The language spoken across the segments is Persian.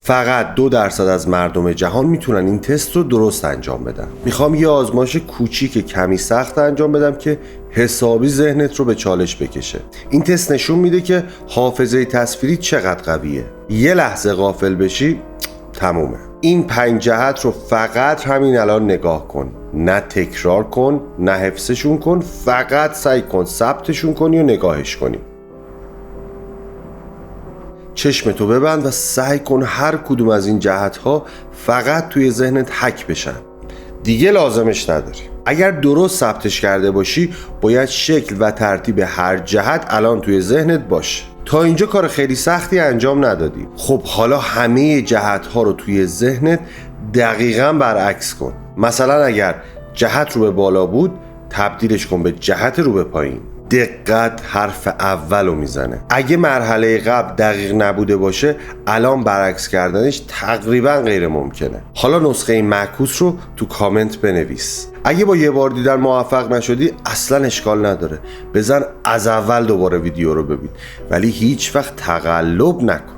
فقط 2% از مردم جهان میتونن این تست رو درست انجام بدن. میخوام یه آزمایش کوچیک کمی سخت انجام بدم که حسابی ذهنت رو به چالش بکشه. این تست نشون میده که حافظه تصویری چقدر قویه. یه لحظه غافل بشی تمومه. این 5 جهت رو فقط همین الان نگاه کن، نه تکرار کن، نه حفظشون کن، فقط سعی کن ثبتشون کنی و نگاهش کنی. چشمتو ببند و سعی کن هر کدوم از این جهت‌ها فقط توی ذهنت حک بشن. دیگه لازمش نداری. اگر درست ثبتش کرده باشی باید شکل و ترتیب هر جهت الان توی ذهنت باشه. تا اینجا کار خیلی سختی انجام ندادی. خب حالا همه جهت‌ها رو توی ذهنت دقیقاً برعکس کن. مثلا اگر جهت رو به بالا بود تبدیلش کن به جهت رو به پایین. دقت حرف اول رو میزنه. اگه مرحله قبل دقیق نبوده باشه الان برعکس کردنش تقریبا غیر ممکنه. حالا نسخه معکوس رو تو کامنت بنویس. اگه با یه بار دیدن موفق نشدی اصلا اشکال نداره، بزن از اول دوباره ویدیو رو ببین، ولی هیچ وقت تقلب نکن.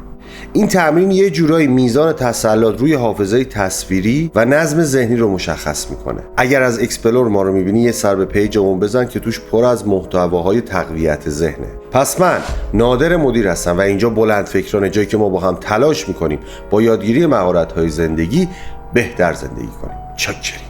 این تمرین یه جورایی میزان تسلط روی حافظه تصویری و نظم ذهنی رو مشخص میکنه. اگر از اکسپلور ما رو میبینی یه سر به پیجمون بزن که توش پر از محتواهای تقویت ذهنه. پس من نادر مدیر هستم و اینجا بلند فکرانه، جایی که ما با هم تلاش میکنیم با یادگیری مهارت‌های زندگی بهتر زندگی کنیم. چاکریم.